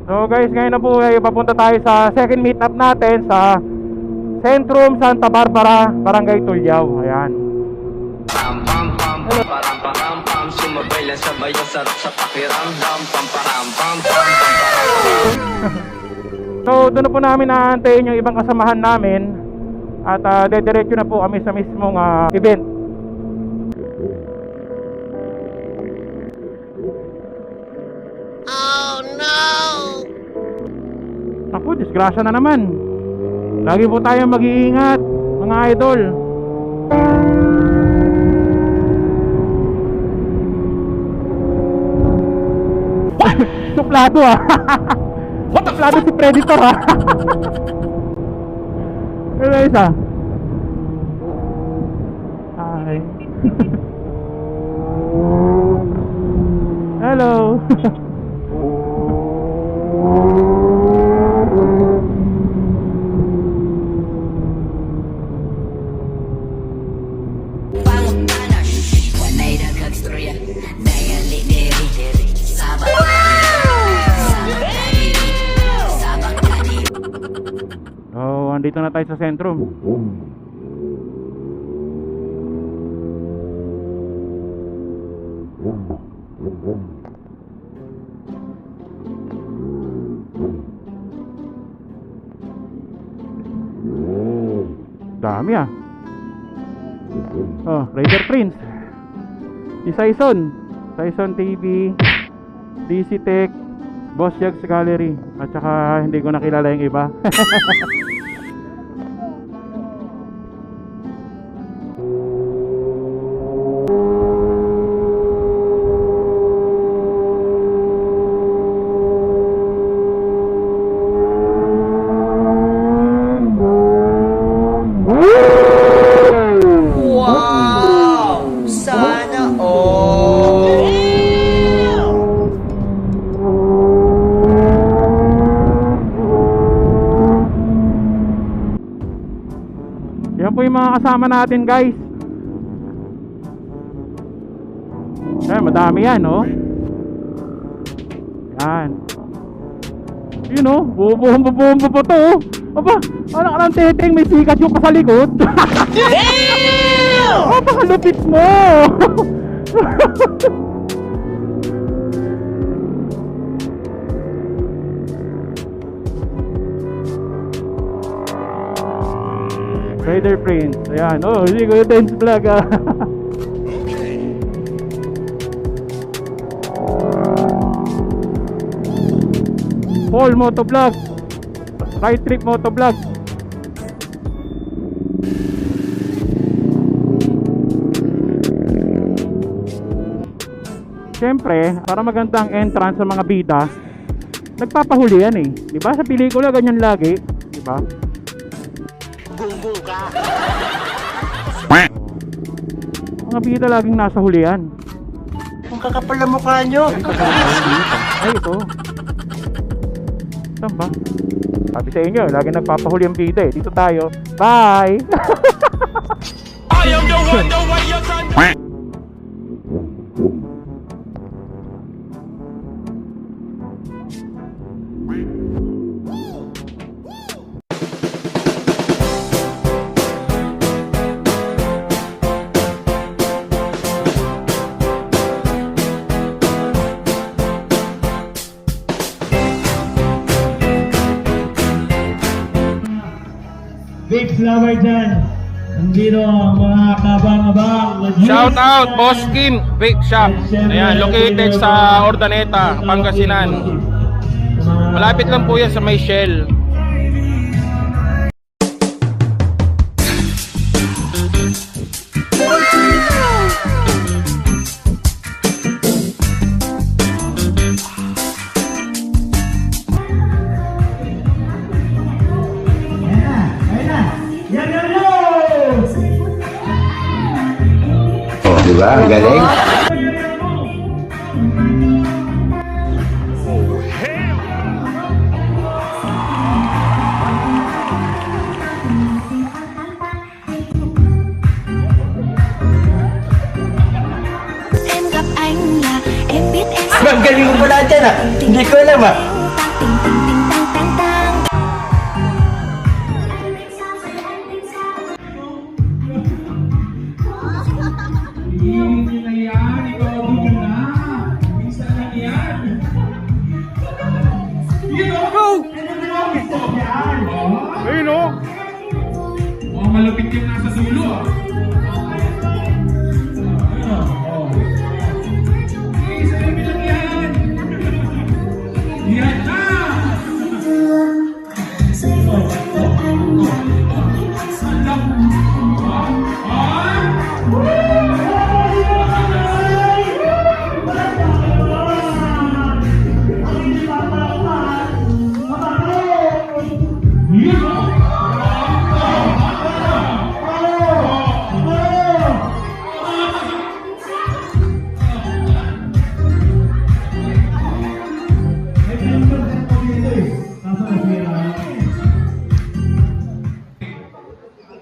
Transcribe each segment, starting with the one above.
So guys, ngayon na po ay papunta tayo sa second meetup natin sa Centrum Santa Barbara, Barangay Tulyao. Ayan. Pam pam pam pam param param pam sumabay lang sabay ang sarap sa pakiramdam pam param pam pam pam. So doon na po namin aantayin yung ibang kasamahan namin at dediretso na po kami sa mismong event. Oh no! Ako, disgrasya na naman. Lagi po tayong mag-iingat, mga idol. Suplado Suplado si Predator Ano isa? Hi. Hello. Andito na tayo sa sentrum. Dami Oh, Raider Prince, si Saison TV, DC Tech, Boss Jags Gallery, at saka hindi ko nakilala yung iba. Yan po yung mga kasama natin, guys. Yan, madami yan, oh. Yan. Yun, oh. Bubuhong po to, oh. Aba, ano ka ng teteng, may sikat yung kasalikod. Damn! Oh, baka lupit mo. Raider Prince, ayan, oh, hindi ko yung dance vlog Paul Motovlog, Ride Trip Motovlog. Siyempre, para magandang entrance sa mga bida, nagpapahuli yan eh, di ba? Sa pelikula ganyan lagi, di ba? Bumbong ka. Mga bida laging nasa hulihan. Ang kakapal na mukha nyo. Ay, ito. Saan ba? Sabi sa inyo, lagi nagpapahuli ang bida eh. Dito tayo. Bye! I am the one, the way you're trying. Big flower dyan. Nandito ang mga kabang-abang. Shout out Boss Kim Bake Shop. Ayan, located sa Ordaneta, Pangasinan. Malapit lang po yan sa may Shell. Diba? Ang galing. Em gặp anh là em biết em Ang galing mo pala dyan ah. Hindi ko alam ah. Ting ting ting tang tang tang. Iinig nyo na yan, ikaw nyo na. Minsan lang yan. Go! Ayun o. Oh, malapit yung nasa dulo ah. Isa lang lang yan. Yan na!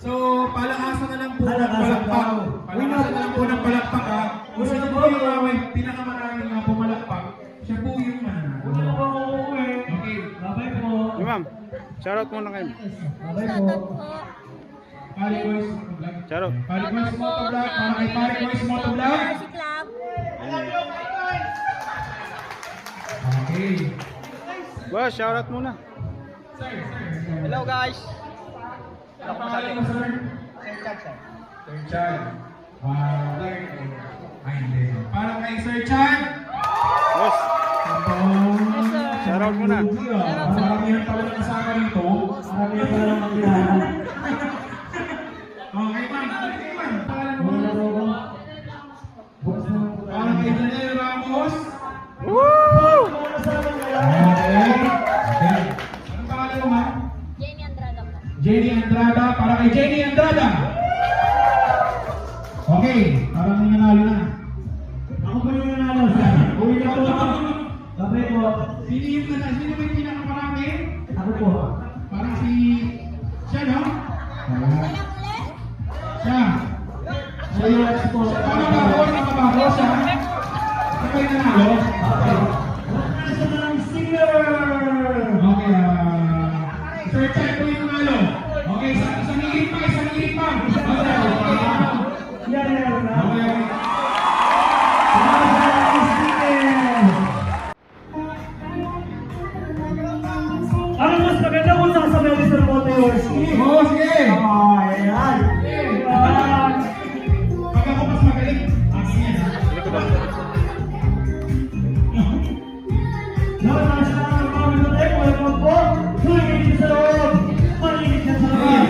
So, palakasan na lang po ng palakpak. Palakasan na lang po ng palakpak ha. Kung sino po yung may pinakamaraming nga pumalakpak, siya po yung mananalo. Okay, babay po. Ma'am, shoutout muna kayo. Babay po. Pali Boys Motovlog. Shoutout. Pali Boys Motovlog. Para kay Pali Boys Motovlog. Okay. Boss, shoutout muna. Hello guys. Ano pangalan mo, sir? Sir Chan. Ay, hindi. Para kay Sir Chan. Boss, Shoutout muna. Maramihan pala na kasama rito. Maramihan pala na makilala. Okay, ma'am. Okay, ma'am. Pangalan mo. Para kay Janelle Ramos. woo! Okay. Anong pangalan mo, ma'am? Jenny Andrada po. Jenny Andrada. Para kay Jenny Andrada. Okay. Parang may nanalo na. Ako ba yung nanalo? Uwi na po. Sabi po. Sino ba yung pinakamarami? Ako po. Parang si... Siya, no? Siya. Siya yung po. Parang ako, nakabago siya. Ano ba yung nanalo? Okay. Nasa ng singer! Okay, Sir Chan po yung nanalo. Okay, isang higit pa, isang higit pa. Okay. Ano mas maganda kung sasabay ni Sir Motoyorski? Oo, sige. Ayan. Ayan. Pag ako mas magaling, akin yan. Lahat na siya ng mga minutek. Welcome po. Tuligin siya sa loob. Maligid siya sa labas.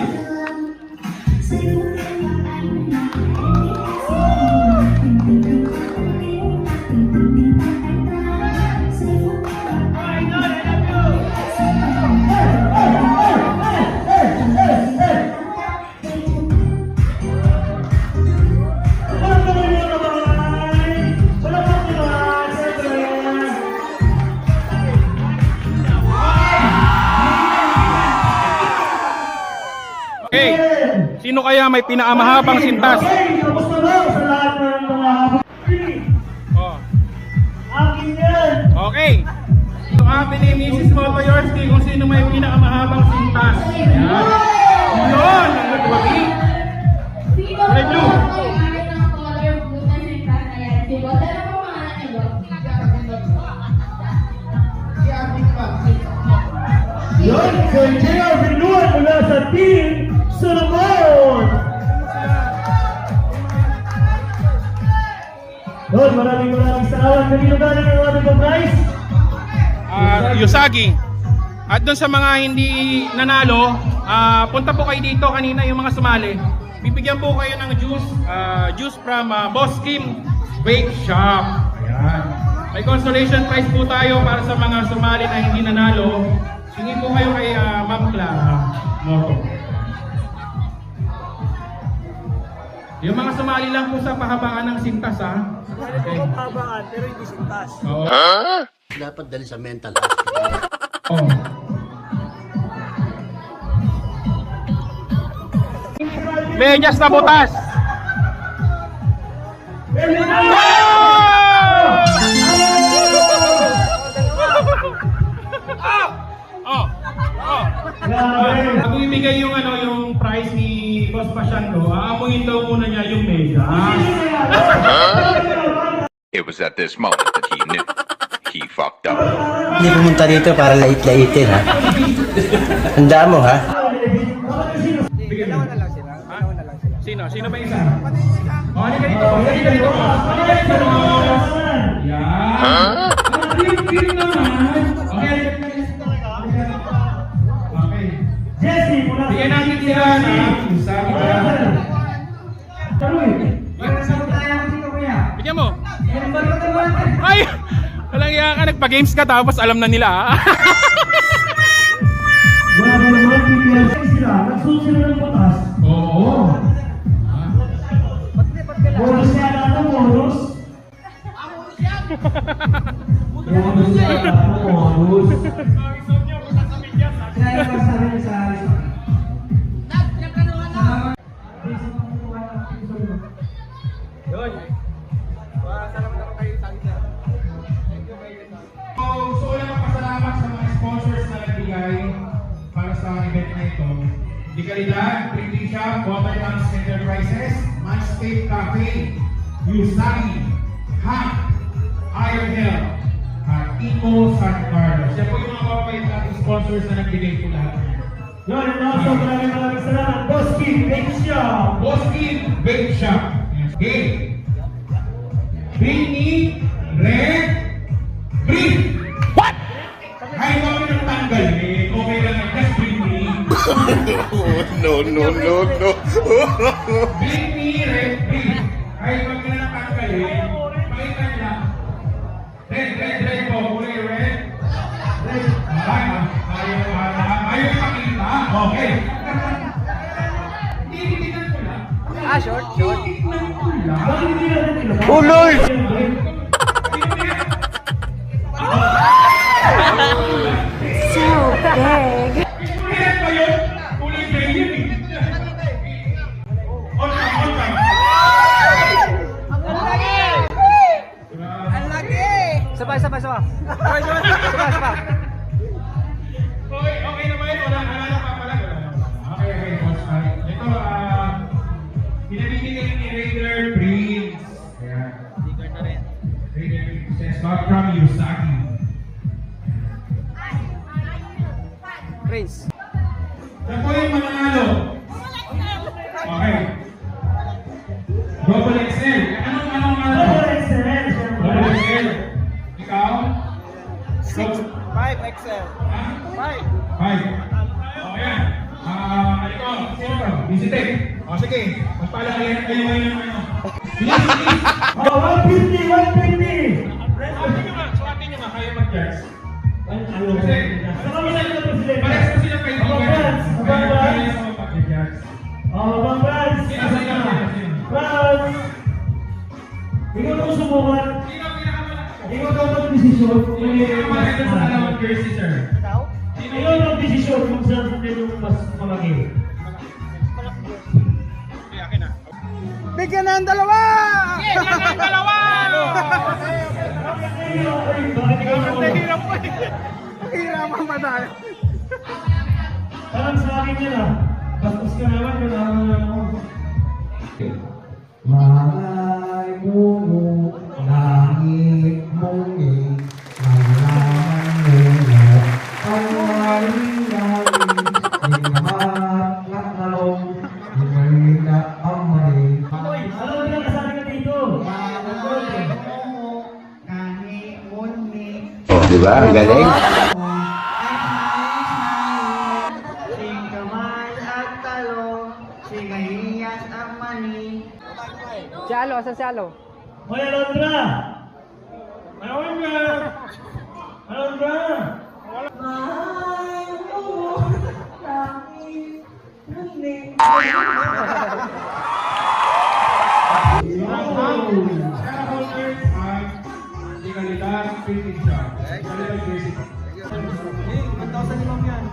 Walang kamay mo na kamay. Walang kamay. Siyempre. Okay, sino kaya may pinakamahabang sintas? Okay, tapos na ba sa lahat ng mga Oh. akin yan? Okay. So, happy ni Mrs. Motoyorski kung sino may pinakamahabang sintas. Ayan. Yun, ang nagwagi. Kulay blue. Yun, Sir J.R. Villanueva mula sa Team Solomon! Yun, maraming salamat. Kanino galing ang ating prize? Yusagi. At doon sa mga hindi nanalo, punta po kayo dito kanina yung mga sumali. Bibigyan po kayo ng juice, juice from Boss Kim Bake Shop. Ayan. May consolation prize po tayo para sa mga sumali na hindi nanalo. Singin po kayo kay Ma'am Clara Moto. Yung mga sumali lang po sa pahabaan ng sintas ha. Okay. Habaan, pero hindi sintas. Oo. Dapat dali sa mental hospital. Oh. Medyas na butas. Grabe. Bago ibigay yung yung prize ni Boss Pasyando, aamuin daw muna niya yung mega. It was at this moment that he knew he fucked up. Hindi pumunta dito para lait-laitin, ha? Handa mo, ha? Sino? Sino ba isa? Halika dito. Halika dito. Halika dito. Yan. Team naman. Okay. Okay. Jesse, mula sa... Bigyan natin sila ng isang Taroy. Saan tayo dito, kuya? Bigyan mo. Yan ba ito naman? Ay! Walang iya ka. Nagpa-games ka tapos alam na nila. Grabe naman, PPL sila. Nagsuot sila ng batas. Oo. Bonus kaya na ito, bonus. Bonus kaya na ito, bonus. Kaya ba sabi niya sa alis? Yun. Salamat ako kayo sa akin. So, gusto ko lang magpasalamat sa mga sponsors na nagbigay para sa event na ito. Di Calidad, Printing Shop, Waterlands Enterprises, Manscape Cafe, Usagi, Hack, Iron Health, at Eco San Carlos. Yan po yung mga mababait natin sponsors na nagbigay po lahat. Yun, and also maraming salamat. Boss Kim, Bake Shop. Boss Kid Bake Shop. Okay. Britney Red Green. What? Kahit kami nang tanggal eh. Okay lang yan. Just Britney. No. Britney Red Green. Kahit kami nang tanggal eh. Pakita niya. Red po. Kulay red. Red. Ayaw pakita. Okay. Tinitignan ko lang. Short. Tinitignan ko lang. Bakit hindi natin ilabas? Oh, Lord! So big. Kulay ba yun? Kulay gray yun eh. On cam. Sabay. Okay na ba yun? Wala na pala. Okay, boss. Ito, pinabibigay ni Raider Prince. Ayan. Raider Prince. Back from Usagi. Prince. Yan po yung mananalo. Okay. Double XL. Anong ano? Double XL. Ikaw? 5XL. Ha? 5. O, yan. Ito, sino to? Visitek. O, sige. Magpalakayan kayo ngayon ng ano. Bilis. Oh, 150! Suatin nyo nga. Kayo mag-judge. Ano? Kasi, Sa kami na ito, Presidente. parehas ko silang kaibigan. Kaya sa mga pag-judge. Oh, Bang Franz! Sino? Franz! Ikaw na subukan. Sino ang pinakamalaki? Ikaw daw mag-desisyon. Sino ang pinakamalaki sa dalawang jersey, sir? Ikaw na mag-desisyon kung saan yung mas malaki. Bigyan ng dalawa! Bakit ikaw na Hiraman ba tayo? Parang sa akin yan ah. Bastos ka naman, kailangan mo lang ako. Malay mo, langit mong malaman mo, Ano na kasali ka dito? Oh, di ba? Ang galing. Hoy, Alondra! Alondra! Shareholders at Di Calidad Printing Shop. Calidad jersey.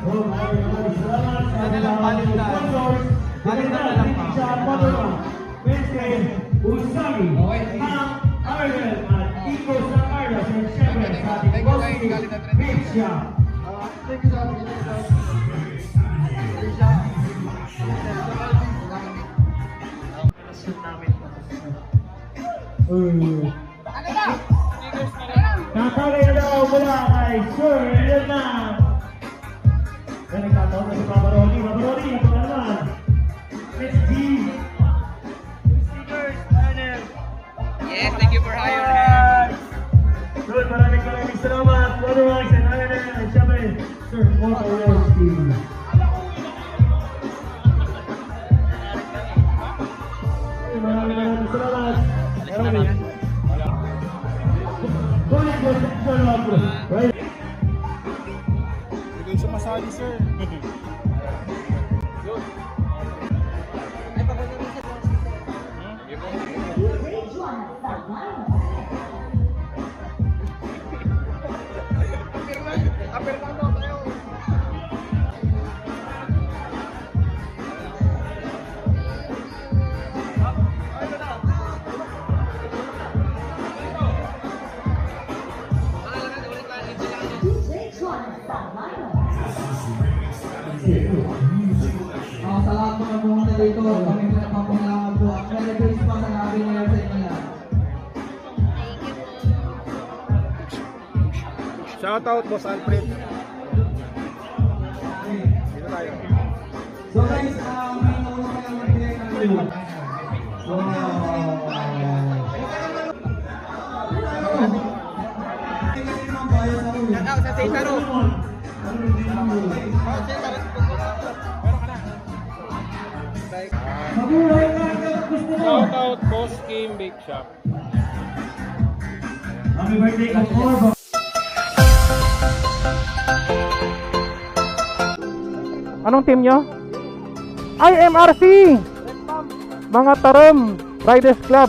Oh, maraming salamat sa mga sponsors. Maganda lang sa Waterman, Wednesday, Usagi, Argel, at Eco San Carlos, and syempre sa ating boss, Big Shop. Kakagay na daw mula kay Sir Elena. Yan nagtataon na si Papa Ronnie. Papa Ronnie, ito na naman. Let's G. Stickers, banner. Yes, thank you for hiring. Good, maraming salamat. Otherwise, and Iron and syempre, Sir Moto World Team. Maraming salamat. Right? Hindi sumasali, sir. Sa lahat mga pumunta dito, kami po napapangalaman po. Merry Christmas ang Happy New Year sa inyo lahat. Shoutout, Boss Alfred. Dito tayo. So guys, may nauna ka lang magbigay ng reward. Sa Titaro. Shout out Boss Kim Bake Shop. Happy birthday ka po. Anong team nyo? Ay, MRC! Mga Tarom Riders Club.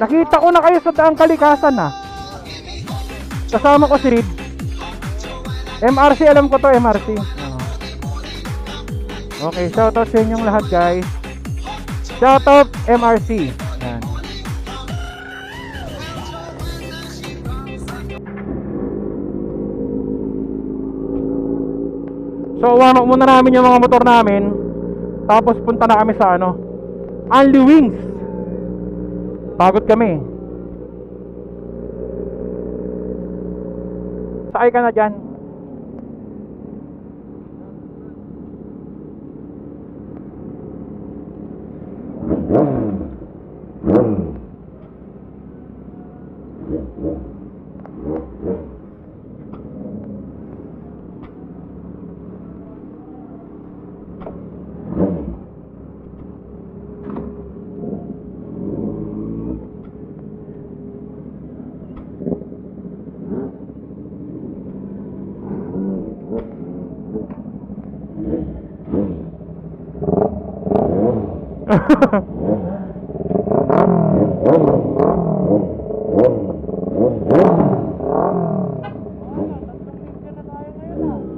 Nakita ko na kayo sa Daang Kalikasan na. Kasama ko si Reed. MRC, alam ko to, MRC. Okay, shoutout sa inyong lahat, guys. Shoutout MRC. Yan. So, warm up muna namin yung mga motor namin. Tapos punta na kami sa Only Wings. Pagod kami. Sakay ka na dyan.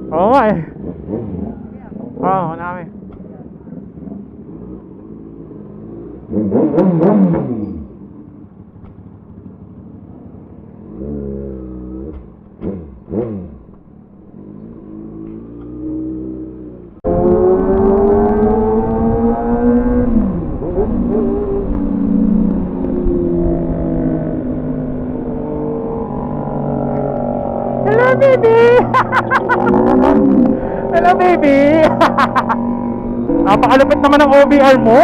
Oo nga eh. Oo, namin. Hello, baby! Hello, baby! Napakalupit naman ang OBR mo!